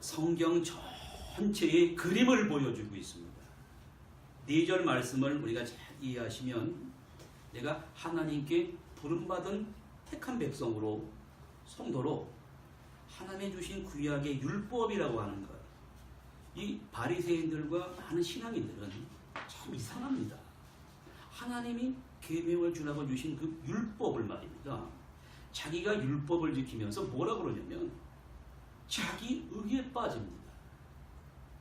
성경 전체의 그림을 보여주고 있습니다. 4절 말씀을 우리가 잘 이해하시면 내가 하나님께 부름받은 택한 백성으로 성도로 하나님이 주신 구약의 율법이라고 하는 것, 이 바리새인들과 많은 신앙인들은 참 이상합니다. 하나님이 계명을 주라고 주신 그 율법을 말입니다. 자기가 율법을 지키면서 뭐라 그러냐면 자기 의에 빠집니다.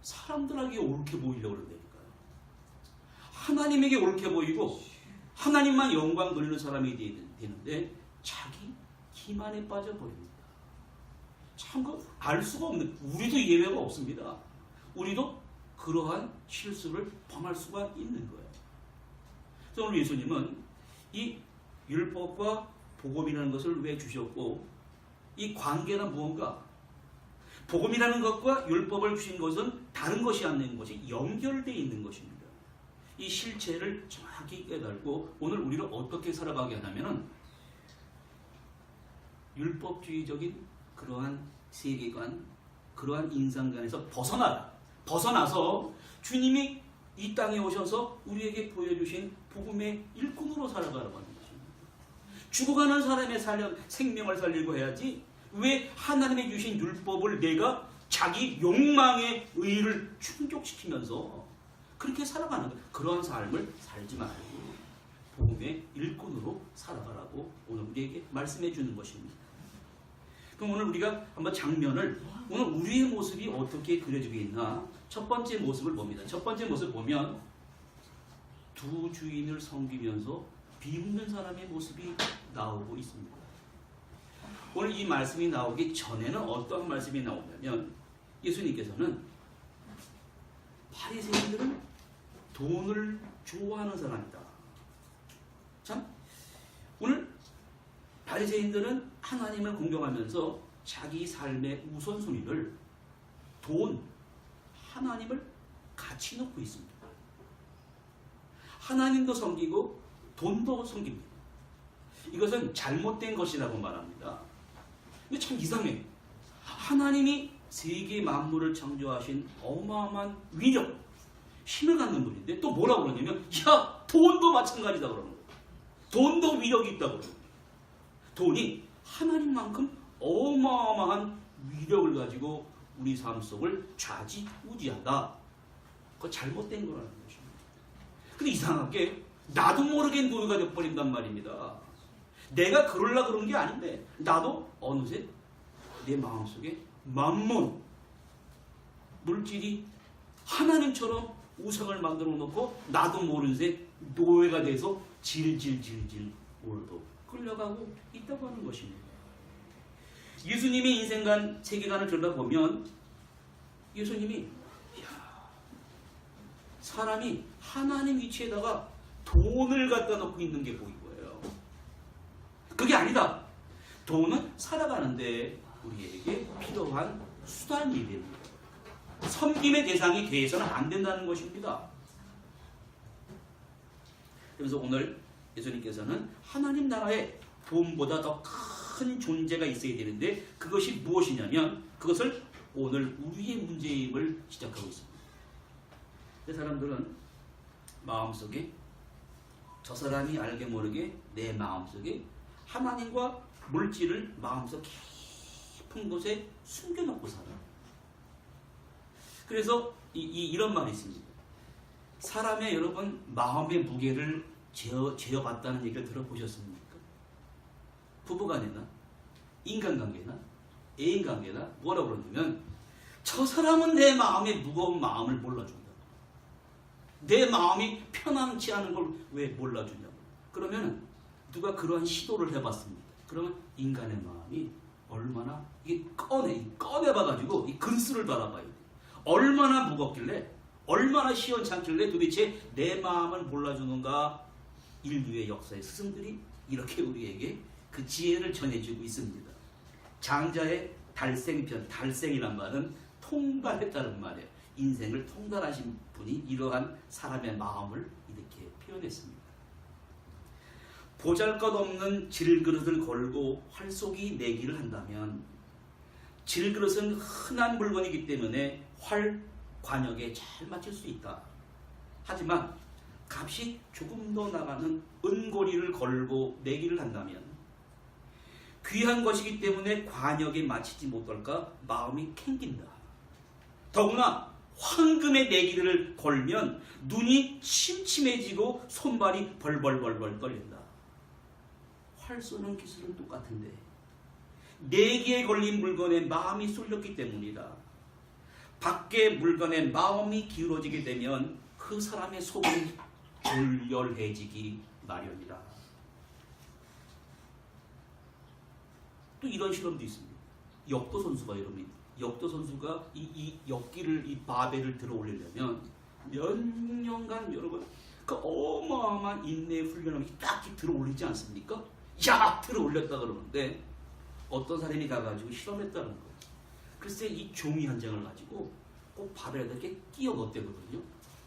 사람들에게 옳게 보이려고 그런다니까요. 하나님에게 옳게 보이고 하나님만 영광 돌리는 사람이 되는데 자기 기만에 빠져버립니다. 참 알 수가 없는, 우리도 예외가 없습니다. 우리도 그러한 실수를 범할 수가 있는 거예요. 그래서 오늘 예수님은 이 율법과 복음이라는 것을 왜 주셨고, 이 관계는 무언가, 복음이라는 것과 율법을 주신 것은 다른 것이 아닌 것이 연결되어 있는 것입니다. 이 실체를 정확히 깨달고 오늘 우리를 어떻게 살아가게 하냐면은 율법주의적인 그러한 세계관, 그러한 인상관에서 벗어나서 주님이 이 땅에 오셔서 우리에게 보여주신 복음의 일꾼으로 살아가라고 하는 것입니다. 죽어가는 사람의 생명을 살리고 해야지 왜 하나님이 주신 율법을 내가 자기 욕망의 의를 충족시키면서 그렇게 살아가는 거예요. 그러한 삶을 살지 말고 복음의 일꾼으로 살아가라고 오늘 우리에게 말씀해 주는 것입니다. 그럼 오늘 우리가 한번 장면을, 오늘 우리의 모습이 어떻게 그려지고 있나, 첫 번째 모습을 봅니다. 첫 번째 모습 보면 두 주인을 섬기면서 비웃는 사람의 모습이 나오고 있습니다. 오늘 이 말씀이 나오기 전에는 어떤 말씀이 나오냐면 예수님께서는 바리새인들은 돈을 좋아하는 사람이다. 참, 오늘 바리새인들은 하나님을 공경하면서 자기 삶의 우선순위를 돈, 하나님을 같이 놓고 있습니다. 하나님도 섬기고 돈도 섬깁니다. 이것은 잘못된 것이라고 말합니다. 근데 참 이상해. 하나님이 세계 만물을 창조하신 어마어마한 위력, 힘을 갖는 분인데 또 뭐라고 그러냐면 야, 돈도 마찬가지다 그러는 거예요. 돈도 위력이 있다고 그러는 거예요. 돈이 하나님만큼 어마어마한 위력을 가지고 우리 삶 속을 좌지우지한다. 그거 잘못된 거라는 것입니다. 근데 이상하게 나도 모르게 노예가 되어버린단 말입니다. 내가 그러려고 그런 게 아닌데 나도 어느새 내 마음속에 만몬, 물질이 하나님처럼 우상을 만들어 놓고 나도 모르는 새 노예가 돼서 질질질질 오늘도 끌려가고 있다고 하는 것입니다. 예수님의 인생관, 세계관을 들여다보면 예수님이 사람이 하나님 위치에다가 돈을 갖다 놓고 있는 게 보인 거예요. 그게 아니다. 돈은 살아가는데 우리에게 필요한 수단이 됩니다. 섬김의 대상이 돼서는 안 된다는 것입니다. 그래서 오늘 예수님께서는 하나님 나라에 돈보다 더 큰 존재가 있어야 되는데 그것이 무엇이냐면 그것을 오늘 우리의 문제임을 시작하고 있습니다. 사람들은 마음속에 저 사람이 알게 모르게 내 마음속에 하나님과 물질을 마음속 깊은 곳에 숨겨놓고 살아요. 그래서 이런 말이 있습니다. 사람의 여러분 마음의 무게를 재어봤다는 얘기를 들어보셨습니까? 부부간이나 인간관계나 애인관계나 뭐라고 그러냐면 저 사람은 내 마음의 무거운 마음을 몰라준다. 내 마음이 편안치 않은 걸 왜 몰라주냐고. 그러면 누가 그러한 시도를 해봤습니다. 그러면 인간의 마음이 얼마나 이게 꺼내봐가지고 이 근수를 바라봐야 돼. 얼마나 무겁길래, 얼마나 시원찮길래 도대체 내 마음을 몰라주는가. 인류의 역사의 스승들이 이렇게 우리에게 그 지혜를 전해주고 있습니다. 장자의 달생편, 달생이란 말은 통달했다는 말이에요. 인생을 통달하신 분이 이러한 사람의 마음을 이렇게 표현했습니다. 보잘것없는 질그릇을 걸고 활쏘기 내기를 한다면 질그릇은 흔한 물건이기 때문에 활, 관역에 잘 맞출 수 있다. 하지만 값이 조금 더 나가는 은고리를 걸고 내기를 한다면 귀한 것이기 때문에 관역에 맞히지 못할까 마음이 캥긴다. 더구나 황금의 내기를 걸면 눈이 침침해지고 손발이 벌벌벌벌 떨린다. 활 쏘는 기술은 똑같은데 내기에 걸린 물건에 마음이 쏠렸기 때문이다. 밖의 물건에 마음이 기울어지게 되면 그 사람의 속은 졸렬해지기 마련이다. 또 이런 실험도 있습니다. 역도 선수가 여러분, 역도 선수가 이 역기를 이 바벨을 들어 올리려면 몇 년간 여러분 그 어마어마한 인내 훈련을 딱 들어 올리지 않습니까? 야 들어 올렸다 그러는데 어떤 사람이 가가지고 실험했다는 거예요. 글쎄 이 종이 한 장을 가지고 꼭 바벨에다 이렇게 끼워 넣었대거든요.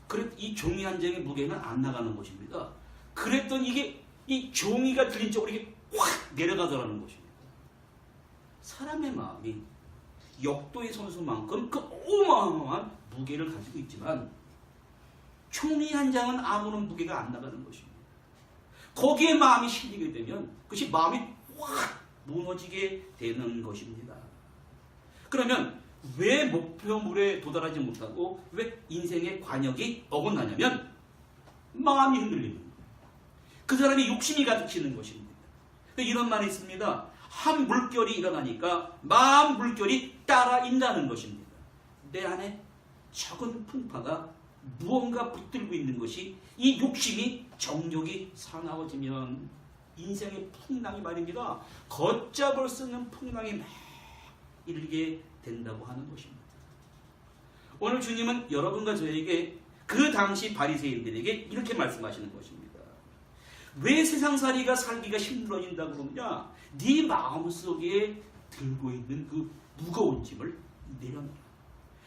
그래 이 종이 한 장의 무게는 안 나가는 것입니다. 그랬더니 이게 이 종이가 들린 쪽으로 이게 확 내려가더라는 것입니다. 사람의 마음이 역도의 선수만큼 그 어마어마한 무게를 가지고 있지만 종이 한 장은 아무런 무게가 안 나가는 것입니다. 거기에 마음이 실리게 되면 그것이 마음이 확 무너지게 되는 것입니다. 그러면 왜 목표물에 도달하지 못하고 왜 인생의 관역이 어긋나냐면 마음이 흔들리는 거예요. 그 사람이 욕심이 가득히는 것입니다. 이런 말이 있습니다. 한 물결이 일어나니까 만 물결이 따라 인다는 것입니다. 내 안에 적은 풍파가 무언가 붙들고 있는 것이 이 욕심이 정욕이 사나워지면 인생의 풍랑이 말입니다. 걷잡을 수 없는 풍랑이 막 일게 된다고 하는 것입니다. 오늘 주님은 여러분과 저에게 그 당시 바리새인들에게 이렇게 말씀하시는 것입니다. 왜 세상살이가 살기가 힘들어진다고 그러냐? 네 마음속에 들고 있는 그 무거운 짐을 내려놔라.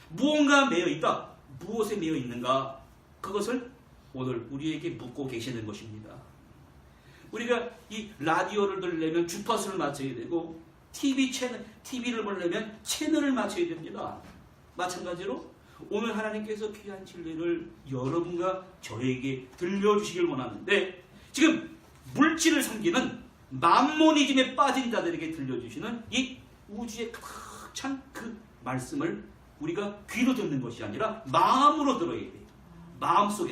무언가 매여있다. 무엇에 매여있는가? 그것을 오늘 우리에게 묻고 계시는 것입니다. 우리가 이 라디오를 들으려면 주파수를 맞춰야 되고 TV를 보려면 채널을 맞춰야 됩니다. 마찬가지로 오늘 하나님께서 귀한 진리를 여러분과 저에게 들려주시길 원하는데 지금 물질을 섬기는 맘모니즘에 빠진 자들에게 들려주시는 이 우주에 가득 찬 그 말씀을 우리가 귀로 듣는 것이 아니라 마음으로 들어야 돼요. 마음속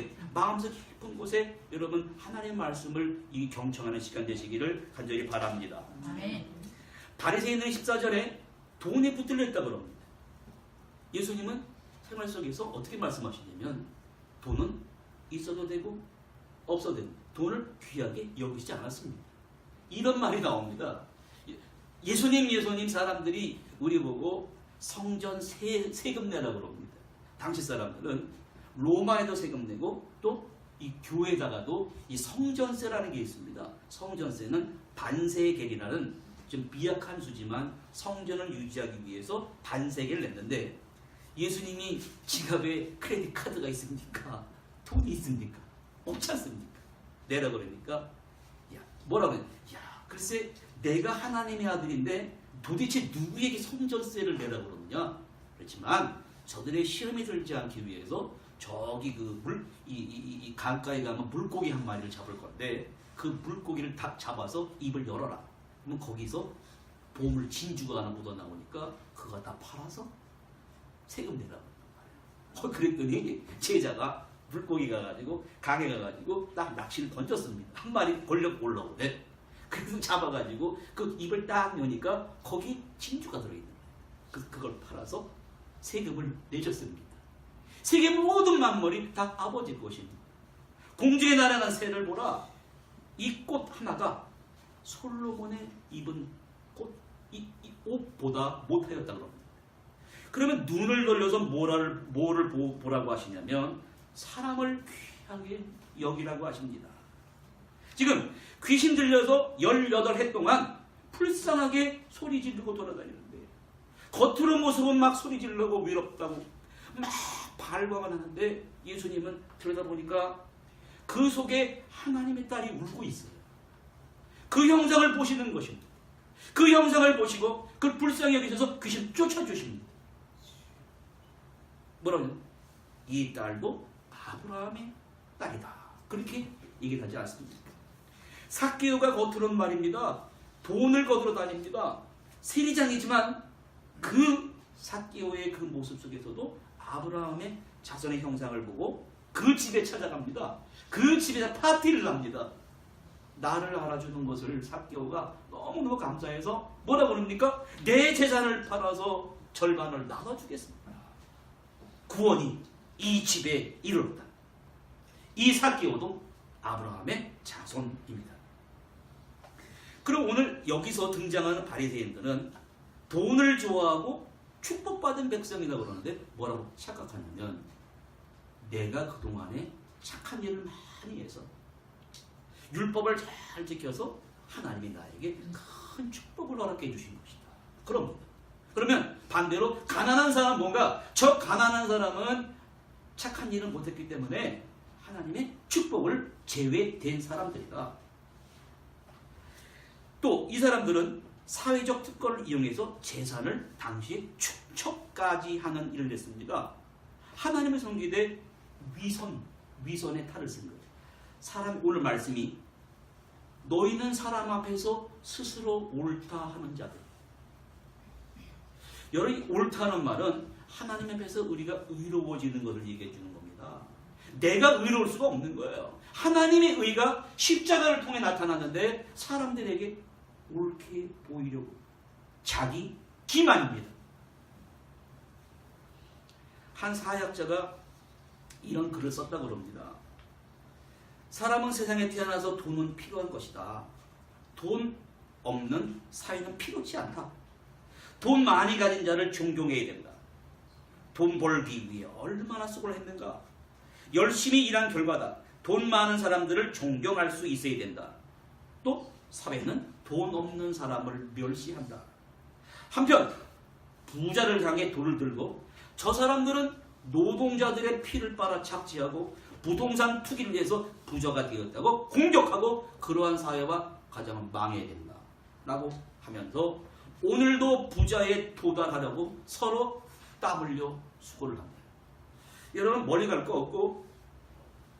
깊은 곳에 여러분 하나님의 말씀을 이 경청하는 시간 되시기를 간절히 바랍니다. 아멘. 바리새인은 14절에 돈에 붙들려 있다 그럽니다. 예수님은 생활 속에서 어떻게 말씀하시냐면 돈은 있어도 되고 없어도 되고 돈을 귀하게 여기지 않았습니다. 이런 말이 나옵니다. 예수님 사람들이 우리 보고 성전 세금 내라고 그럽니다. 당시 사람들은 로마에도 세금 내고 또 이 교회에다가도 이 성전세라는 게 있습니다. 성전세는 반세겔이라는 좀 미약한 수지만 성전을 유지하기 위해서 반세겔을 냈는데 예수님이 지갑에 크레딧 카드가 있습니까? 돈이 있습니까? 없지 않습니까? 내라 그러니까 야 뭐라고 해? 야 글쎄 내가 하나님의 아들인데 도대체 누구에게 성전세를 내라 그러느냐? 그렇지만 저들의 시험에 들지 않기 위해서 저기 이 강가에 가면 물고기 한 마리를 잡을 건데 그 물고기를 딱 잡아서 입을 열어라. 그러면 거기서 보물 진주가 하나 묻어 나오니까 그거 다 팔아서 세금 내라고 말이에요. 그랬더니 제자가 물고기 가가지고 강에 가가지고 딱 낚시를 던졌습니다. 한 마리 걸려 올라오네. 그래서 잡아가지고 그 입을 딱 여니까 거기 진주가 들어있는 거예요. 그걸 팔아서 세금을 내줬습니다. 세계 모든 만물이 다 아버지 것입니다. 공중에 날아간 새를 보라. 이 꽃 하나가 솔로몬의 입은 이 옷보다 못하였다고 합니다. 그러면 눈을 돌려서 뭐를 보라고 하시냐면 사람을 귀하게 여기라고 하십니다. 지금 귀신 들려서 18해 동안 불쌍하게 소리 지르고 돌아다니는데 겉으로 모습은 막 소리 지르고 외롭다고 막 발광을 하는데 예수님은 들여다보니까 그 속에 하나님의 딸이 울고 있어요. 그 형상을 보시는 것입니다. 그 형상을 보시고 그걸 불쌍히 여기셔서 귀신 쫓아주십니다. 뭐라고요? 이 딸도 아브라함의 딸이다. 그렇게 얘기하지 않습니까? 삭개오가 겉으로는 말입니다. 돈을 거두러 다닙니다. 세리장이지만 그 삭개오의 그 모습 속에서도 아브라함의 자손의 형상을 보고 그 집에 찾아갑니다. 그 집에서 파티를 합니다. 나를 알아주는 것을 삭개오가 너무너무 감사해서 뭐라고 그럽니까? 내 재산을 팔아서 절반을 나눠주겠습니다. 구원이 이 집에 이르렀다. 이 삭개오도 아브라함의 자손입니다. 그럼 오늘 여기서 등장하는 바리새인들은 돈을 좋아하고 축복받은 백성이라고 그러는데 뭐라고 착각하냐면 내가 그동안에 착한 일을 많이 해서 율법을 잘 지켜서 하나님이 나에게 큰 축복을 허락해 주신 것이다. 그럽니다. 그러면 반대로 가난한 사람은 뭔가 저 가난한 사람은 착한 일을 못했기 때문에 하나님의 축복을 제외된 사람들이다. 또 이 사람들은 사회적 특권을 이용해서 재산을 당시에 축척까지 하는 일을 했습니다. 하나님을 섬기되 위선의 탈을 쓴 거예요. 사람 오늘 말씀이 너희는 사람 앞에서 스스로 옳다 하는 자들. 여러분이 옳다는 말은 하나님 앞에서 우리가 의로워지는 것을 얘기해 주는 겁니다. 내가 의로울 수가 없는 거예요. 하나님의 의가 십자가를 통해 나타났는데 사람들에게 옳게 보이려고 자기 기만입니다. 한 사역자가 이런 글을 썼다고 합니다. 사람은 세상에 태어나서 돈은 필요한 것이다. 돈 없는 사회는 필요치 않다. 돈 많이 가진 자를 존경해야 된다. 돈 벌기 위해 얼마나 수고를 했는가. 열심히 일한 결과다. 돈 많은 사람들을 존경할 수 있어야 된다. 또 사회는 돈 없는 사람을 멸시한다. 한편 부자를 향해 돌을 들고 저 사람들은 노동자들의 피를 빨아 착취하고 부동산 투기를 해서 부자가 되었다고 공격하고 그러한 사회와 가정은 망해야 된다 라고 하면서 오늘도 부자에 도달하려고 서로 땀 흘려 수고를 합니다. 여러분 멀리 갈 거 없고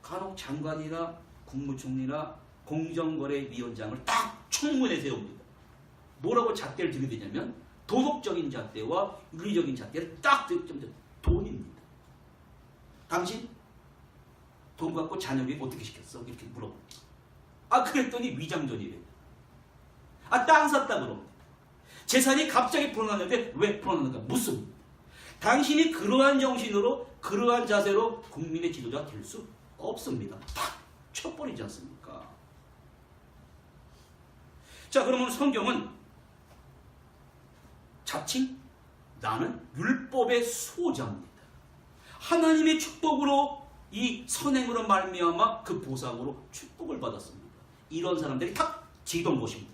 간혹 장관이나 국무총리나 공정거래위원장을 딱 청문회 세웁니다. 뭐라고 잣대를 들게 되냐면 도덕적인 잣대와 윤리적인 잣대를 딱 돈입니다. 당신 돈 갖고 자녀 교육 어떻게 시켰어? 이렇게 물어봅니다. 아 그랬더니 위장전이래요. 아 땅 샀다 그럽니다. 재산이 갑자기 불어났는데 왜 불어났는가 묻습니다. 당신이 그러한 정신으로 그러한 자세로 국민의 지도자 될 수 없습니다. 탁 쳐버리지 않습니까? 자 그러면 성경은 자칭 나는 율법의 수호자입니다. 하나님의 축복으로 이 선행으로 말미암아 그 보상으로 축복을 받았습니다. 이런 사람들이 탁 지동 것입니다.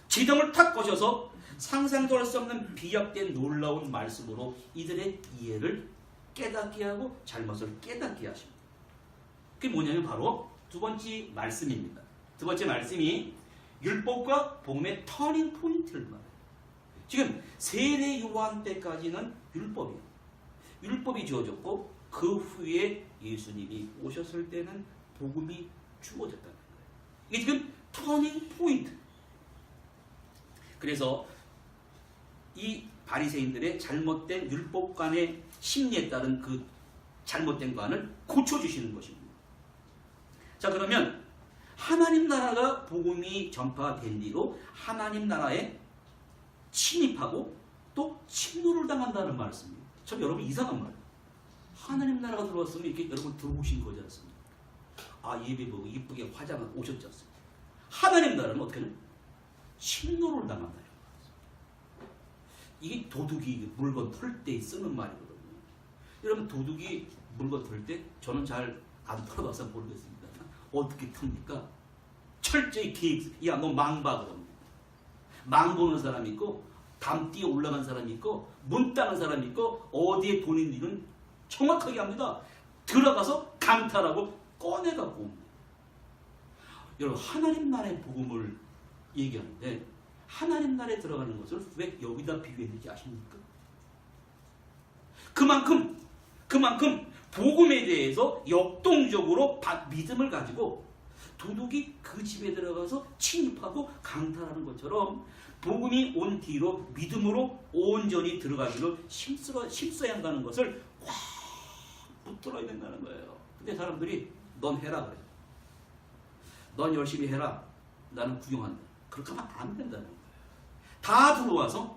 지동을 탁 거셔서 상상도 할 수 없는 비약된 놀라운 말씀으로 이들의 이해를 깨닫게 하고 잘못을 깨닫게 하십니다. 그게 뭐냐면 바로 두 번째 말씀입니다. 두 번째 말씀이 율법과 복음의 터닝 포인트를 말해요. 지금 세례 요한 때까지는 율법이에요. 율법이 주어졌고 그 후에 예수님이 오셨을 때는 복음이 주어졌다는 거예요. 이게 지금 터닝 포인트. 그래서 이 바리새인들의 잘못된 율법관의 심리에 따른 그 잘못된 관을 고쳐주시는 것입니다. 자 그러면 하나님 나라가 복음이 전파된 뒤로 하나님 나라에 침입하고 또 침노를 당한다는 말씀입니다. 참 여러분 이상한 말이에요. 하나님 나라가 들어왔으면 이렇게 여러분 들어오신 거지 않습니까? 아 예배 보고 이쁘게 화장하고 오셨지 않습니까? 하나님 나라는 어떻게 하냐? 침노를 당한다. 이게 도둑이 물건 털 때 쓰는 말이거든요. 여러분 도둑이 물건 털 때 저는 잘 안 털어봐서 모르겠습니다. 어떻게 텁니까? 철저히 계획, 야 너 망봐 그럽니다. 망 보는 사람이 있고 담 뛰어 올라간 사람이 있고 문 따는 사람이 있고 어디에 돈이 있는지는 정확하게 합니다. 들어가서 강탈하고 꺼내갖고 옵니다. 여러분 하나님 나라의 복음을 얘기하는데 하나님 나라에 들어가는 것을 왜 여기다 비교했는지 아십니까? 그만큼 복음에 대해서 역동적으로 믿음을 가지고 도둑이 그 집에 들어가서 침입하고 강탈하는 것처럼 복음이 온 뒤로 믿음으로 온전히 들어가기를 힘써야 한다는 것을 꽉 붙들어야 된다는 거예요. 근데 사람들이 넌 해라 그래요. 넌 열심히 해라. 나는 구경한다. 그렇게 하면 안 된다는 거예요. 다 들어와서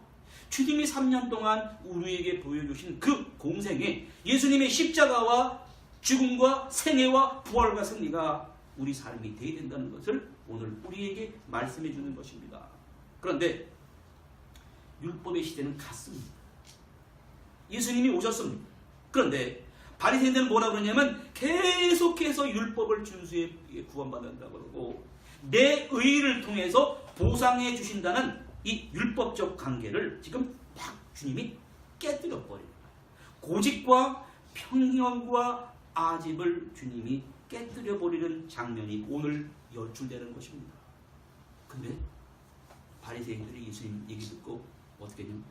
주님이 3년 동안 우리에게 보여주신 그 공생에 예수님의 십자가와 죽음과 생애와 부활과 승리가 우리 삶이 되어야 된다는 것을 오늘 우리에게 말씀해 주는 것입니다. 그런데 율법의 시대는 갔습니다. 예수님이 오셨습니다. 그런데 바리새인들은 뭐라 그러냐면 계속해서 율법을 준수해 구원받는다고 그러고 내 의를 통해서 보상해 주신다는 이 율법적 관계를 지금 막 주님이 깨뜨려 버립니다. 고집과 편견과 아집을 주님이 깨뜨려 버리는 장면이 오늘 연출되는 것입니다. 근데 바리새인들이 예수님 얘기 듣고 어떻게 했냐면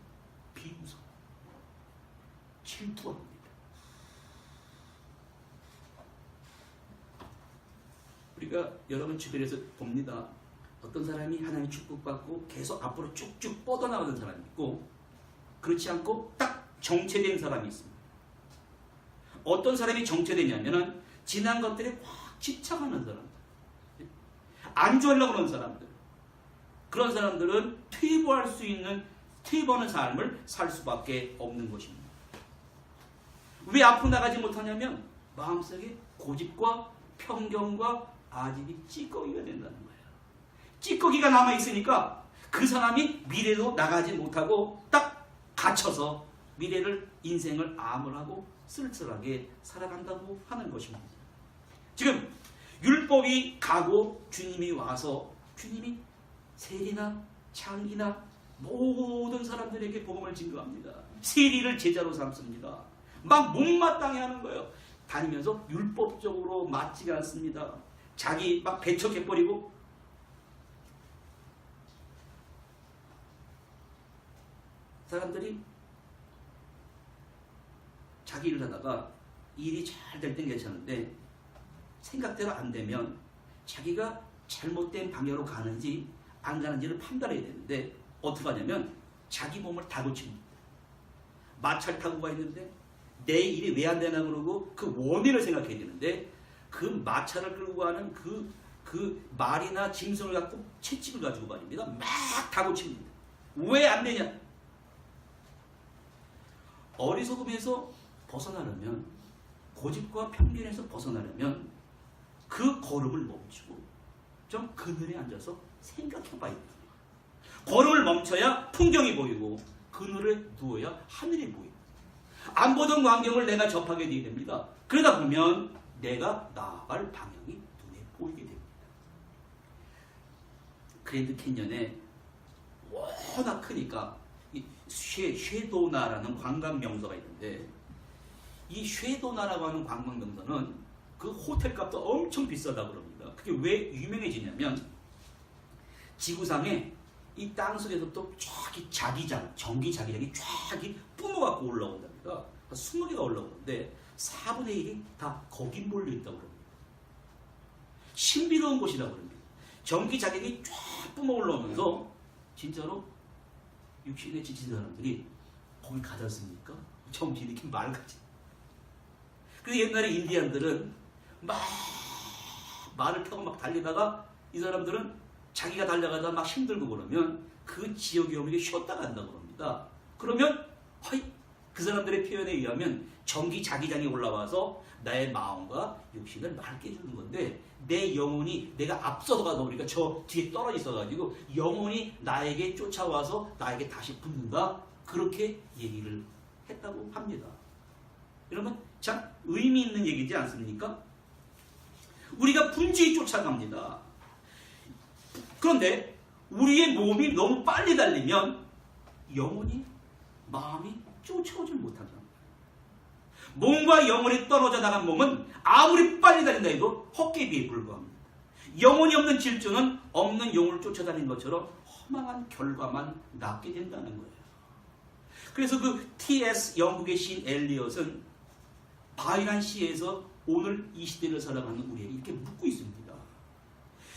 비웃어 질투합니다. 우리가 여러분 주변에서 봅니다. 어떤 사람이 하나님의 축복받고 계속 앞으로 쭉쭉 뻗어나가는 사람이 있고 그렇지 않고 딱 정체된 사람이 있습니다. 어떤 사람이 정체되냐면은 지난 것들에 확 집착하는 사람들, 안주하려고 하는 사람들, 그런 사람들은 퇴보하는 삶을 살 수밖에 없는 것입니다. 왜 앞으로 나가지 못하냐면 마음속에 고집과 편견과 아집이 찌꺼기가 된다는 거예요. 찌꺼기가 남아있으니까 그 사람이 미래로 나가지 못하고 딱 갇혀서 미래를 인생을 암울하고 쓸쓸하게 살아간다고 하는 것입니다. 지금 율법이 가고 주님이 와서 주님이 세리나 창기나 모든 사람들에게 복음을 증거합니다. 세리를 제자로 삼습니다. 막 못마땅해 하는 거예요. 다니면서 율법적으로 맞지가 않습니다. 자기 막 배척해버리고 사람들이 자기 일을 하다가 일이 잘 될 땐 괜찮은데 생각대로 안 되면 자기가 잘못된 방향으로 가는지 안 가는지를 판단해야 되는데 어떻게 하냐면 자기 몸을 다고칩니다. 마차를 타고 가 있는데 내 일이 왜 안 되나 그러고 그 원인을 생각해야 되는데 그 마차를 끌고 가는 그 말이나 짐승을 갖고 채찍을 가지고 말입니다. 막 다고칩니다. 왜 안 되냐? 어리석음에서 벗어나려면 고집과 편견에서 벗어나려면 그 걸음을 멈추고 좀 그늘에 앉아서 생각해 봐야 돼요. 걸음을 멈춰야 풍경이 보이고 그늘에 누워야 하늘이 보이고 안 보던 광경을 내가 접하게 되게 됩니다. 그러다 보면 내가 나아갈 방향이 눈에 보이게 됩니다. 그랜드 캐년에 워낙 크니까 이 쉐도나라는 관광 명소가 있는데 이 쉐도나라고 하는 관광 명소는 그 호텔 값도 엄청 비싸다고 그럽니다. 그게 왜 유명해지냐면 지구상에 이 땅속에서 또 쫙 자기장, 전기 자기장이 쫙 뿜어갖고 올라온답니다. 20개가 올라오는데 4분의 1이 다 거기 몰려있다고 그럽니다. 신비로운 곳이라고 그럽니다. 전기 자기장이 쫙 뿜어 올라오면서 진짜로 육신에 지친 사람들이 거기 가지 않습니까? 정신이 이렇게 맑아지. 그래서 옛날에 인디안들은 막 말을 타고 막 달리다가 이 사람들은 자기가 달려가다 막 힘들고 그러면 그 지역에 오면 쉬었다 간다고 합니다. 그러면 그 사람들의 표현에 의하면 전기 자기장이 올라와서 나의 마음과 육신을 맑게 해주는 건데 내 영혼이 내가 앞서서 가다 보니까 저 뒤에 떨어져 있어가지고 영혼이 나에게 쫓아와서 나에게 다시 붙는다. 그렇게 얘기를 했다고 합니다. 여러분 참 의미 있는 얘기지 않습니까? 우리가 분주히 쫓아갑니다. 그런데 우리의 몸이 너무 빨리 달리면 영혼이 마음이 쫓아오질 못한다. 몸과 영혼이 떨어져 나간 몸은 아무리 빨리 달린다 해도 헛개비에 불과합니다. 영혼이 없는 질주는 없는 영혼을 쫓아다니는 것처럼 허망한 결과만 낳게 된다는 거예요. 그래서 그 T.S. 영국의 시인 엘리엇은 바이란 시에서 오늘 이 시대를 살아가는 우리에게 이렇게 묻고 있습니다.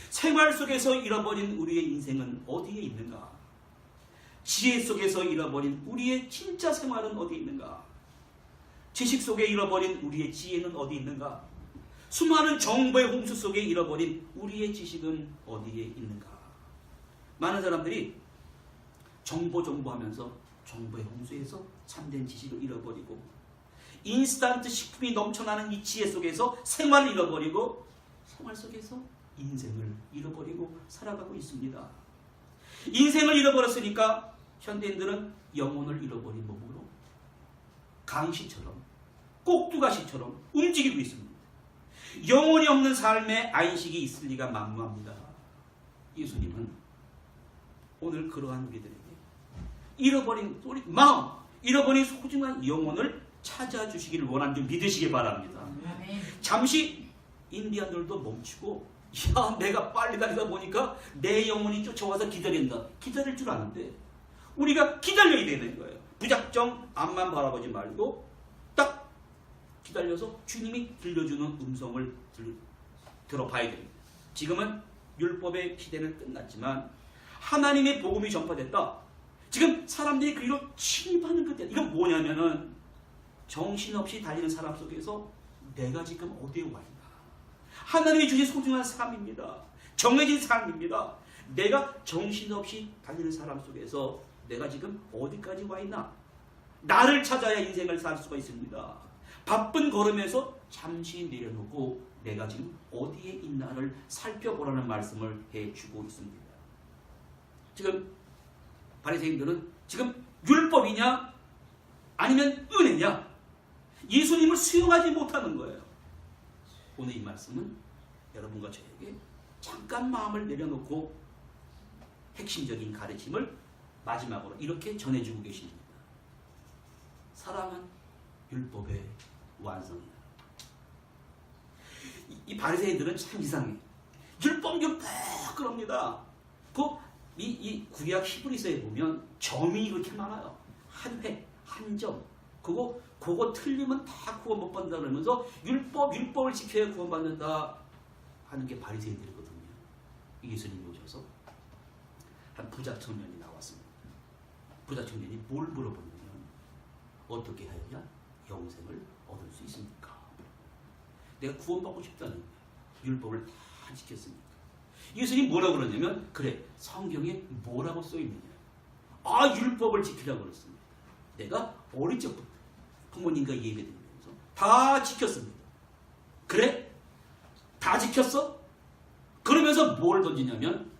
생활 속에서 잃어버린 우리의 인생은 어디에 있는가? 지혜 속에서 잃어버린 우리의 진짜 생활은 어디에 있는가? 지식 속에 잃어버린 우리의 지혜는 어디 있는가? 수많은 정보의 홍수 속에 잃어버린 우리의 지식은 어디에 있는가? 많은 사람들이 정보하면서 정보의 홍수에서 참된 지식을 잃어버리고 인스턴트 식품이 넘쳐나는 이 지혜 속에서 생활을 잃어버리고 생활 속에서 인생을 잃어버리고 살아가고 있습니다. 인생을 잃어버렸으니까 현대인들은 영혼을 잃어버린 몸으로 강시처럼 꼭두가시처럼 움직이고 있습니다. 영혼이 없는 삶에 안식이 있을 리가 만무합니다. 예수님은 오늘 그러한 우리들에게 잃어버린 우리 마음, 잃어버린 소중한 영혼을 찾아주시기를 원하는 줄 믿으시기 바랍니다. 잠시 인디안들도 멈추고 야 내가 빨리 다니다 보니까 내 영혼이 쫓아와서 기다린다. 기다릴 줄 아는데 우리가 기다려야 되는 거예요. 무작정 앞만 바라보지 말고 딱 기다려서 주님이 들려주는 음성을 들어봐야 됩니다. 지금은 율법의 시대는 끝났지만 하나님의 복음이 전파됐다. 지금 사람들이 그 길로 침입하는 그때 이건 뭐냐면은 정신없이 달리는 사람 속에서 내가 지금 어디에 와 있나. 하나님이 주신 소중한 삶입니다. 정해진 삶입니다. 내가 정신없이 달리는 사람 속에서 내가 지금 어디까지 와 있나. 나를 찾아야 인생을 살 수가 있습니다. 바쁜 걸음에서 잠시 내려놓고 내가 지금 어디에 있나를 살펴보라는 말씀을 해주고 있습니다. 지금 바리새인들은 지금 율법이냐 아니면 은혜냐 예수님을 수용하지 못하는 거예요. 오늘 이 말씀은 여러분과 저에게 잠깐 마음을 내려놓고 핵심적인 가르침을 마지막으로 이렇게 전해주고 계십니다. 사랑은 율법의 완성이다. 이 바리새인들은 참 이상해. 율법 그럽니다. 이 구약 히브리서에 보면 점이 그렇게 많아요. 한 획, 한 점. 그거 틀리면 다 구원 못 받는다 그러면서 율법을 지켜야 구원받는다 하는 게 바리새인들이거든요. 예수님이 오셔서 한 부자 청년이 나왔습니다. 부자 청년이 뭘 물어보냐면 어떻게 하여야 영생을 얻을 수 있습니까? 내가 구원받고 싶다는 거예요. 율법을 다 지켰으니까. 예수님 뭐라고 그러냐면 그래 성경에 뭐라고 써있느냐. 율법을 지키라고 그랬습니다. 내가 어릴 적부터 부모님과 예배드리면서 다 지켰습니다. 그래? 다 지켰어? 그러면서 뭘 던지냐면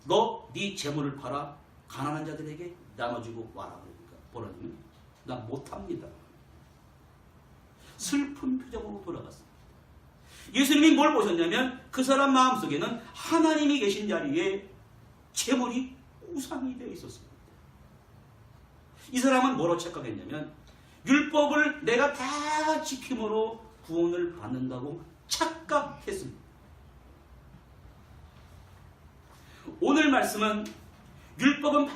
너 네 재물을 팔아 가난한 자들에게 나눠주고 와라. 그러니까 뭐라냐면 나 못합니다. 슬픈 표정으로 돌아갔습니다. 예수님이 뭘 보셨냐면 그 사람 마음속에는 하나님이 계신 자리에 재물이 우상이 되어 있었습니다. 이 사람은 뭐로 착각했냐면 율법을 내가 다 지킴으로 구원을 받는다고 착각했습니다. 오늘 말씀은 율법은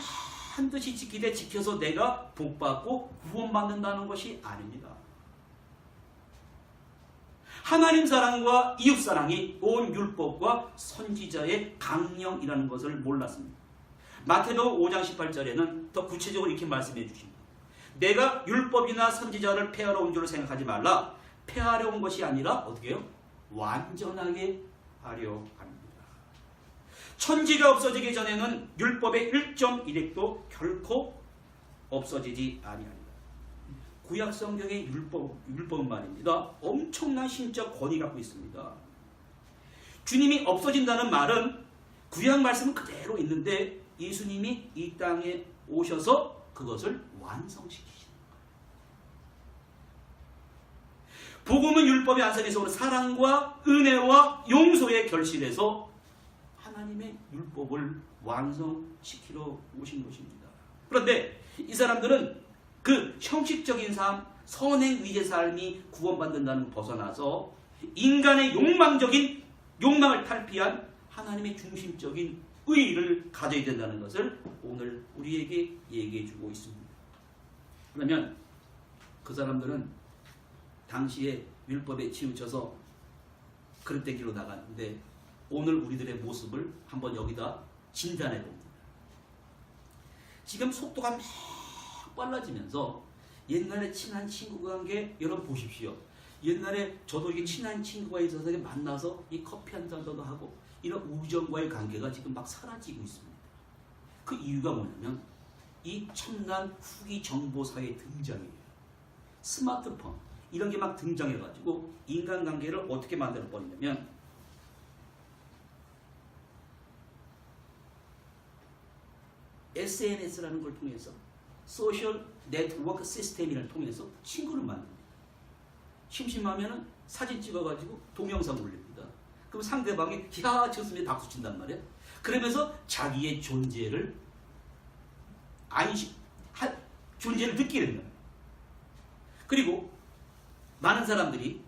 반드시 지키되 지켜서 내가 복받고 구원받는다는 것이 아닙니다. 하나님 사랑과 이웃 사랑이 온 율법과 선지자의 강령이라는 것을 몰랐습니다. 마태복음 5장 18절에는 더 구체적으로 이렇게 말씀해 주십니다. 내가 율법이나 선지자를 폐하러 온 줄 생각하지 말라. 폐하려 온 것이 아니라 어떻게 해요? 완전하게 하려 합니다. 천지가 없어지기 전에는 율법의 1.1획도 결코 없어지지 아니하리라. 구약 성경의 율법은 말입니다. 엄청난 신적 권위 갖고 있습니다. 주님이 없어진다는 말은 구약 말씀은 그대로 있는데 예수님이 이 땅에 오셔서 그것을 완성시키시는 거예요. 복음은 율법의 안선에서 오는 사랑과 은혜와 용서의 결실에서 하나님의 율법을 완성시키러 오신 것입니다. 그런데 이 사람들은 그 형식적인 삶, 선행 위의 삶이 구원받는다는 벗어나서 인간의 욕망적인 욕망을 탈피한 하나님의 중심적인 의의를 가져야 된다는 것을 오늘 우리에게 얘기해 주고 있습니다. 그러면 그 사람들은 당시에 율법에 치우쳐서 그릇된 길로 나갔는데 오늘 우리들의 모습을 한번 여기다 진단해 봅니다. 지금 속도가 막 빨라지면서 옛날에 친한 친구 관계 여러분 보십시오. 옛날에 저도 이게 친한 친구가 있어서 만나서 이 커피 한 잔도 하고 이런 우정과의 관계가 지금 막 사라지고 있습니다. 그 이유가 뭐냐면 이 첨단 후기 정보사의 등장이에요. 스마트폰 이런 게 막 등장해가지고 인간관계를 어떻게 만들어 버리냐면 SNS라는 걸 통해서 소셜 네트워크 시스템을 통해서 친구를 만듭니다. 심심하면 사진 찍어가지고 동영상 올립니다. 그럼 상대방이 야 좋습니다 박수 친단 말이야. 그러면서 자기의 존재를 존재를 느끼게 된다. 그리고 많은 사람들이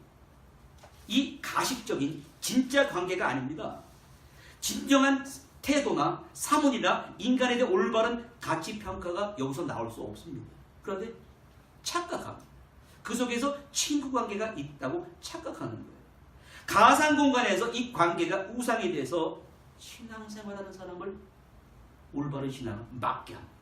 이 가식적인 진짜 관계가 아닙니다. 진정한 태도나 사문이나 인간에 대한 올바른 가치평가가 여기서 나올 수 없습니다. 그런데 착각합니다. 그 속에서 친구 관계가 있다고 착각하는 거예요. 가상 공간에서 이 관계가 우상이 돼서 신앙생활하는 사람을 올바른 신앙을 막게 합니다.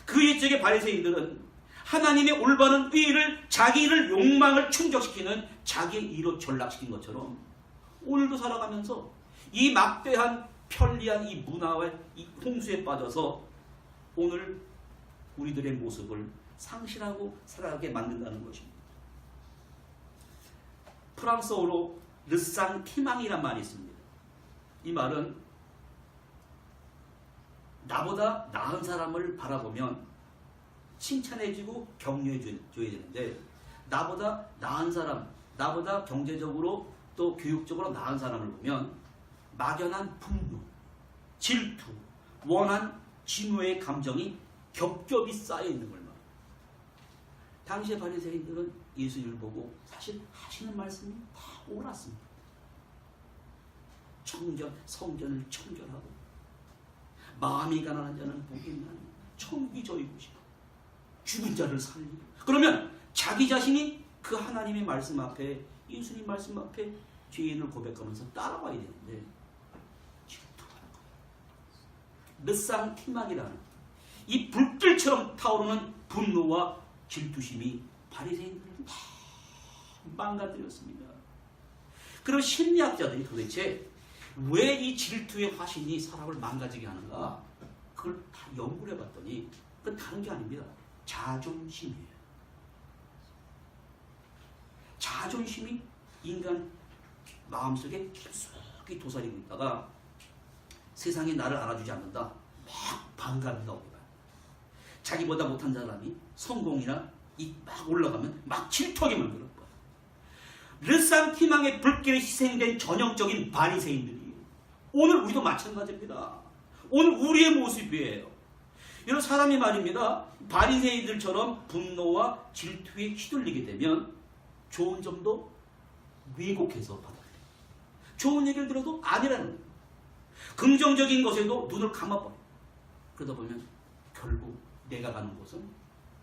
그 옛적의 바리새인들은 하나님의 올바른 의를 자기 일을 욕망을 충족시키는 자기의 일로 전락시킨 것처럼 오늘도 살아가면서 이 막대한 편리한 이 문화와 이 홍수에 빠져서 오늘 우리들의 모습을 상실하고 살아가게 만든다는 것입니다. 프랑스어로 르상티망이란 말이 있습니다. 이 말은 나보다 나은 사람을 바라보면 칭찬해주고 격려해줘야 되는데 나보다 나은 사람, 나보다 경제적으로 또 교육적으로 나은 사람을 보면 막연한 분노, 질투, 원한, 진노의 감정이 겹겹이 쌓여있는 걸 말합니다. 당시의 바리새인들은 예수님을 보고 사실 하시는 말씀이 다 옳았습니다. 성전을 청결하고 마음이 가난한 자는 복이 있나니 천국이 저희 곳이고 죽은 자를 살리고 그러면 자기 자신이 그 하나님의 말씀 앞에 예수님 말씀 앞에 죄인을 고백하면서 따라와야 되는데 질투하는 거예요. 르상티망이라는 이 불길처럼 타오르는 분노와 질투심이 바리새인들을 다 망가뜨렸습니다. 그럼 심리학자들이 도대체 왜 이 질투의 화신이 사람을 망가지게 하는가? 그걸 다 연구를 해봤더니 그건 다른 게 아닙니다. 자존심이에요. 자존심이 인간 마음속에 깊숙이 도사리고 있다가 세상이 나를 알아주지 않는다. 막 반감이 나오게 봐요. 자기보다 못한 사람이 성공이나 막 올라가면 막 질투하게 만들어 봐요. 르상티망의 불길에 희생된 전형적인 바리새인들이 오늘 우리도 마찬가지입니다. 오늘 우리의 모습이에요. 이런 사람이 말입니다. 바리새인들처럼 분노와 질투에 휘둘리게 되면 좋은 점도 왜곡해서 받아들여요. 좋은 얘기를 들어도 아니라는 거예요. 긍정적인 것에도 눈을 감아버려요. 그러다 보면 결국 내가 가는 곳은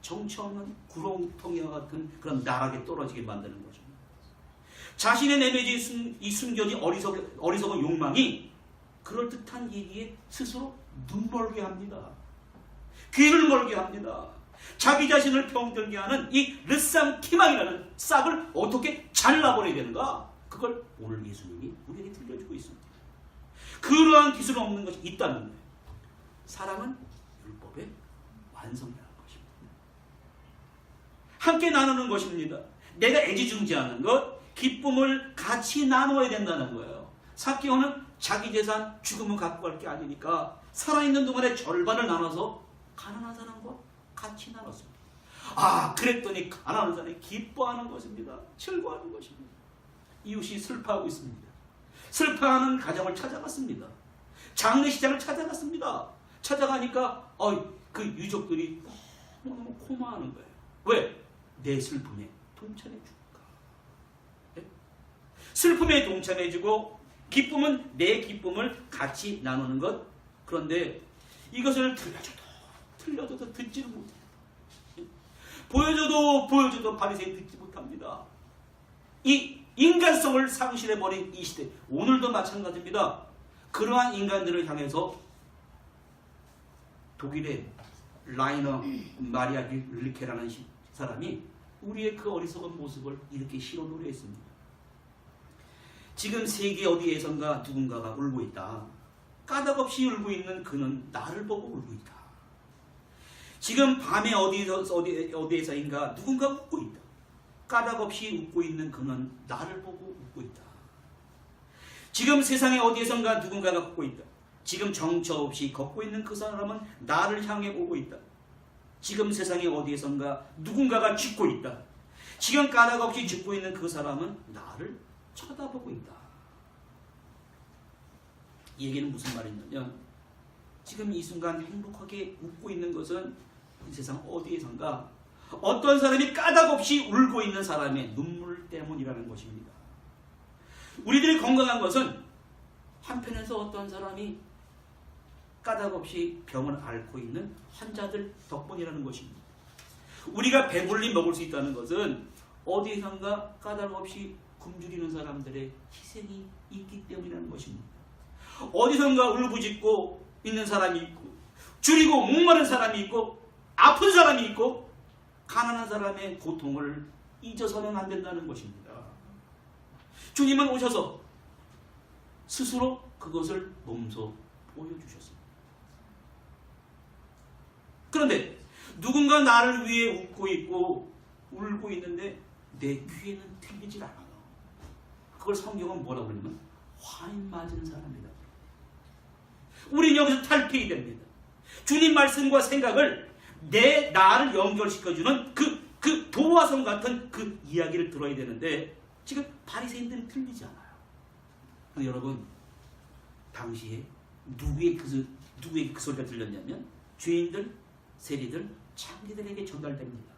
정처 없는 구렁텅이와 같은 그런 나락에 떨어지게 만드는 거죠. 자신의 내면에 숨겨진 어리석은 욕망이 그럴듯한 얘기에 스스로 눈멀게 합니다. 귀를 멀게 합니다. 자기 자신을 병들게 하는 이 르상티망이라는 싹을 어떻게 잘라버려야 되는가? 그걸 오늘 예수님이 우리에게 들려주고 있습니다. 그러한 기술은 없는 것이 있다는 거예요. 사랑은 율법의 완성이라는 것입니다. 함께 나누는 것입니다. 내가 애지중지하는 것, 기쁨을 같이 나누어야 된다는 거예요. 삭개오는 자기 재산 죽으면 갖고 갈 게 아니니까 살아있는 동안에 절반을 나눠서 가난한 사람과 같이 나눴습니다. 그랬더니 가난한 사람이 기뻐하는 것입니다. 즐거워하는 것입니다. 이웃이 슬퍼하고 있습니다. 슬퍼하는 가정을 찾아갔습니다. 장례식장을 찾아갔습니다. 찾아가니까 그 유족들이 너무 고마워하는 거예요. 왜? 내 슬픔에 동참해 줄까? 네? 슬픔에 동참해 주고 기쁨은 내 기쁨을 같이 나누는 것. 그런데 이것을 들려줘도 듣지를 못해요. 보여줘도 바리새인 듣지 못합니다. 이 인간성을 상실해버린 이 시대, 오늘도 마찬가지입니다. 그러한 인간들을 향해서 독일의 라이너 마리아 릴케라는 사람이 우리의 그 어리석은 모습을 이렇게 시로 노래했습니다. 지금 세계 어디에선가 누군가가 울고 있다. 까닭없이 울고 있는 그는 나를 보고 울고 있다. 지금 밤에 어디에서인가 누군가 웃고 있다. 까닭없이 웃고 있는 그는 나를 보고 웃고 있다. 지금 세상에 어디에선가 누군가가 걷고 있다. 지금 정처 없이 걷고 있는 그 사람은 나를 향해 오고 있다. 지금 세상에 어디에선가 누군가가 죽고 있다. 지금 까닭없이 죽고 있는 그 사람은 나를 쳐다보고 있다. 이 얘기는 무슨 말이냐면 지금 이 순간 행복하게 웃고 있는 것은 이 세상 어디에선가 어떤 사람이 까닭없이 울고 있는 사람의 눈물 때문이라는 것입니다. 우리들이 건강한 것은 한편에서 어떤 사람이 까닭없이 병을 앓고 있는 환자들 덕분이라는 것입니다. 우리가 배불리 먹을 수 있다는 것은 어디선가 까닭없이 굶주리는 사람들의 희생이 있기 때문이라는 것입니다. 어디선가 울부짖고 있는 사람이 있고 줄이고 목마른 사람이 있고 아픈 사람이 있고 가난한 사람의 고통을 잊어서는 안 된다는 것입니다. 주님은 오셔서 스스로 그것을 몸소 보여주셨습니다. 그런데 누군가 나를 위해 웃고 있고 울고 있는데 내 귀에는 들리질 않아요. 그걸 성경은 뭐라고 그러냐면 화인 맞은 사람이다. 우리는 여기서 탈피해야 됩니다. 주님 말씀과 생각을 나를 연결시켜주는 그 도화선 같은 그 이야기를 들어야 되는데 지금 바리새인들은 들리지 않아요. 근데 여러분 당시에 누구의 그 소리가 들렸냐면 죄인들, 세리들, 창기들에게 전달됩니다.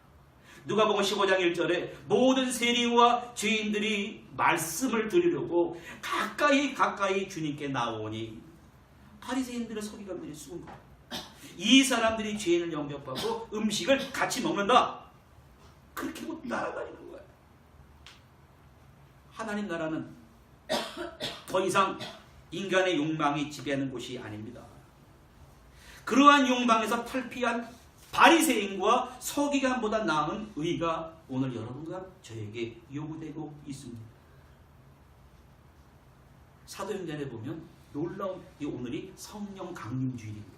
누가복음 15장 1절에 모든 세리와 죄인들이 말씀을 들으려고 가까이 주님께 나오니 바리새인들의 소리가 그냥 쑥은 거예요. 이 사람들이 죄인을 영접하고 음식을 같이 먹는다. 그렇게 하고 따라다니는 거예요. 하나님 나라는 더 이상 인간의 욕망이 지배하는 곳이 아닙니다. 그러한 욕망에서 탈피한 바리새인과 서기관보다 나은 의가 오늘 여러분과 저에게 요구되고 있습니다. 사도행전에 보면 놀라운 오늘이 성령 강림주일입니다.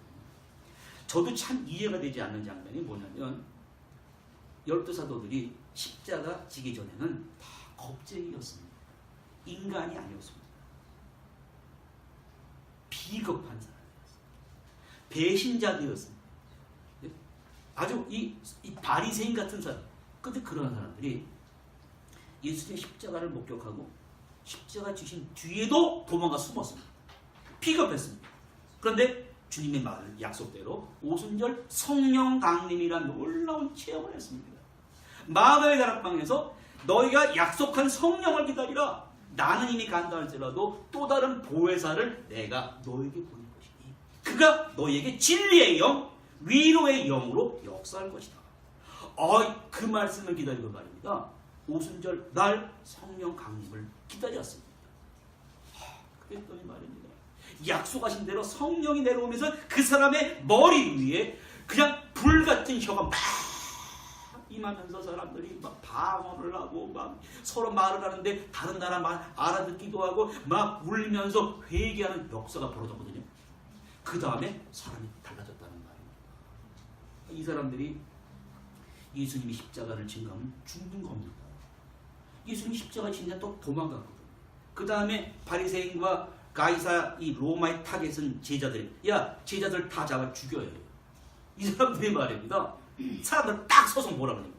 저도 참 이해가 되지 않는 장면이 뭐냐면 12사도들이 십자가 지기 전에는 다 겁쟁이였습니다. 인간이 아니었습니다. 비겁한 사람이었습니다. 배신자들이었습니다. 아주 이 바리새인 같은 사람, 근데 그런 사람들이 예수님의 십자가를 목격하고 십자가 지신 뒤에도 도망가 숨었습니다. 비겁했습니다. 그런데 주님의 말 약속대로 오순절 성령 강림이란 놀라운 체험을 했습니다. 마가의 다락방에서 너희가 약속한 성령을 기다리라. 나는 이미 간다 할지라도 또 다른 보혜사를 내가 너에게 보낼 것이니 그가 너희에게 진리의 영, 위로의 영으로 역사할 것이다. 그 말씀을 기다리고 말입니다. 오순절 날 성령 강림을 기다렸습니다. 그랬더니 말입니다. 약속하신 대로 성령이 내려오면서 그 사람의 머리 위에 그냥 불같은 혀가 막 임하면서 사람들이 막 방언을 하고 막 서로 말을 하는데 다른 나라 말 알아듣기도 하고 막 울면서 회개하는 역사가 벌어졌거든요. 그 다음에 사람이 달라졌다는 말입니다. 이 사람들이 예수님이 십자가를 증거하면 죽는 겁니다. 예수님이 십자가 진짜 또 도망갔거든요. 그 다음에 바리새인과 가이사 이 로마의 타겟은 제자들이 제자들 다 잡아 죽여요. 이 사람들이 말입니다. 사람들 딱 서서 뭐라 그래요?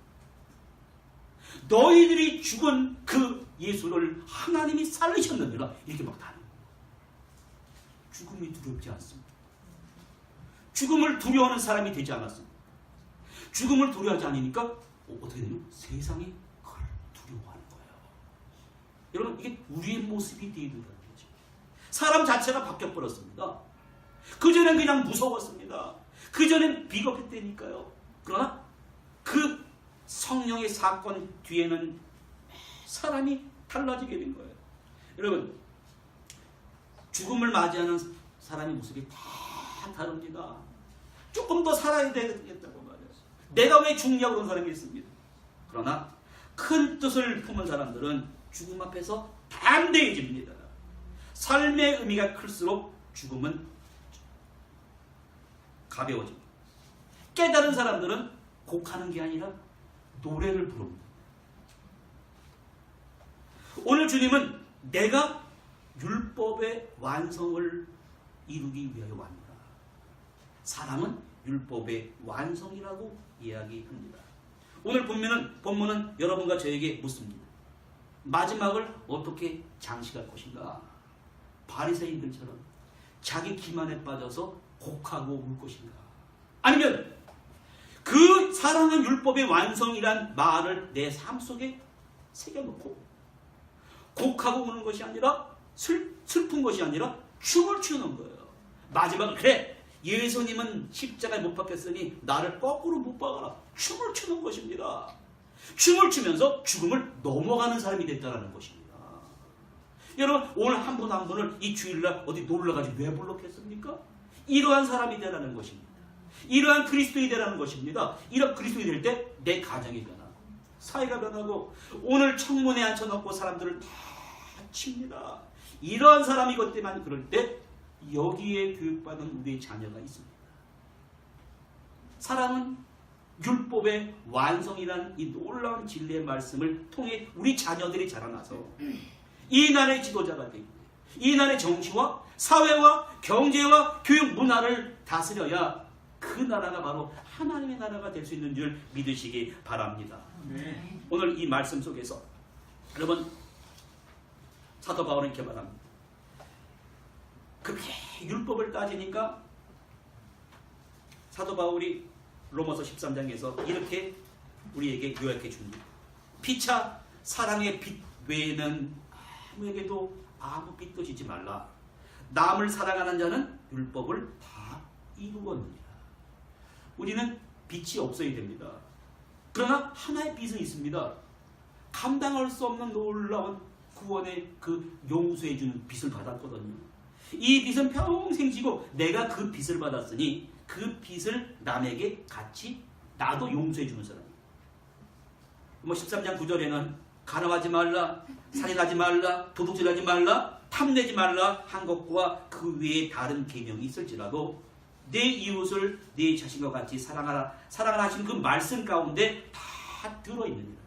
너희들이 죽은 그 예수를 하나님이 살리셨느니라 이렇게 막 다는 거예요. 죽음이 두렵지 않습니다. 죽음을 두려워하는 사람이 되지 않았습니다. 죽음을 두려워하지 않으니까 어떻게 되냐? 세상이 그걸 두려워하는 거예요. 여러분 이게 우리의 모습이 되어야 된다는 거죠. 사람 자체가 바뀌어버렸습니다. 그전엔 그냥 무서웠습니다. 그전엔 비겁했다니까요. 그러나 그 성령의 사건 뒤에는 사람이 달라지게 된 거예요. 여러분, 죽음을 맞이하는 사람의 모습이 다 다릅니다. 조금 더 살아야 되겠다고 말해요. 내가 왜 죽냐고 그런 사람이 있습니다. 그러나 큰 뜻을 품은 사람들은 죽음 앞에서 담대해집니다. 삶의 의미가 클수록 죽음은 가벼워집니다. 깨달은 사람들은 곡하는 게 아니라 노래를 부릅니다. 오늘 주님은 내가 율법의 완성을 이루기 위하여 왔노라. 사람은 율법의 완성이라고 이야기합니다. 오늘 본문은 여러분과 저에게 묻습니다. 마지막을 어떻게 장식할 것인가? 바리새인들처럼 자기 기만에 빠져서 곡하고 울 것인가? 아니면 그 사랑은 율법의 완성이란 말을 내 삶 속에 새겨놓고 곡하고 우는 것이 아니라 슬픈 것이 아니라 춤을 추는 거예요. 마지막은 그래, 예수님은 십자가에 못 박혔으니 나를 거꾸로 못 박아라. 춤을 추는 것입니다. 춤을 추면서 죽음을 넘어가는 사람이 됐다는 것입니다. 여러분, 오늘 한 분 한 분을 이 주일날 어디 놀러가지 왜 불렀겠습니까? 이러한 사람이 되라는 것입니다. 이러한 그리스도인이 되라는 것입니다. 이런 그리스도인이 될 때 내 가정이 변하고 사회가 변하고 오늘 청문회에 앉혀놓고 사람들을 다 칩니다. 이러한 사람이것때만 그럴 때 여기에 교육받은 우리의 자녀가 있습니다. 사랑은 율법의 완성이라는 이 놀라운 진리의 말씀을 통해 우리 자녀들이 자라나서 이 나라의 지도자가 되고 이 나라의 정치와 사회와 경제와 교육 문화를 다스려야 그 나라가 바로 하나님의 나라가 될 수 있는 줄 믿으시기 바랍니다. 네. 오늘 이 말씀 속에서 여러분, 사도 바울은 이렇게 말합니다. 그렇게 율법을 따지니까 사도 바울이 로마서 13장에서 이렇게 우리에게 요약해 줍니다. 피차 사랑의 빛 외에는 아무에게도 아무 빛도 지지 말라. 남을 사랑하는 자는 율법을 다 이루었느니라. 우리는 빛이 없어야 됩니다. 그러나 하나의 빛은 있습니다. 감당할 수 없는 놀라운 구원의 그 용서해 주는 빛을 받았거든요. 이 빛은 평생 지고 내가 그 빛을 받았으니 그 빛을 남에게 같이 나도 용서해 주는 사람이에요. 13장 9절에는 가늠하지 말라, 살인하지 말라, 도둑질하지 말라, 탐내지 말라 한 것과 그 외에 다른 계명이 있을지라도 내 이웃을 내 자신과 같이 사랑하라. 사랑을 하신 그 말씀 가운데 다 들어있느니라.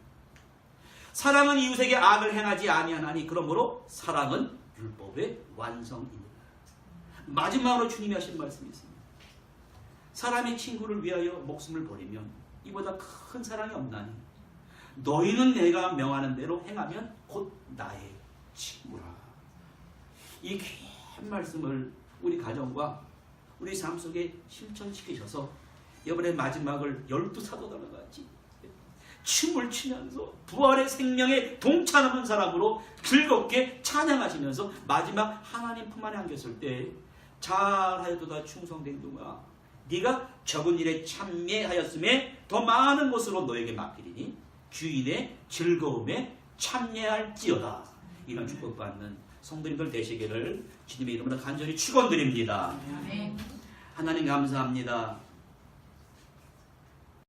사랑은 이웃에게 악을 행하지 아니하나니 그러므로 사랑은 율법의 완성입니다. 마지막으로 주님이 하신 말씀이 있습니다. 사람의 친구를 위하여 목숨을 버리면 이보다 큰 사랑이 없나니 너희는 내가 명하는 대로 행하면 곧 나의 친구라. 이 귀한 말씀을 우리 가정과 우리 삶 속에 실천시키셔서 이번에 마지막을 12사도단과 같이 춤을 추면서 부활의 생명에 동참하는 사람으로 즐겁게 찬양하시면서 마지막 하나님 품 안에 안겼을 때 잘하여도다 충성된 동아 네가 적은 일에 참여하였음에 더 많은 것으로 너에게 맡기리니 주인의 즐거움에 참여할지어다. 이런 축복받는 성도님들 되시기를 주님의 이름으로 간절히 축원드립니다. 하나님 감사합니다.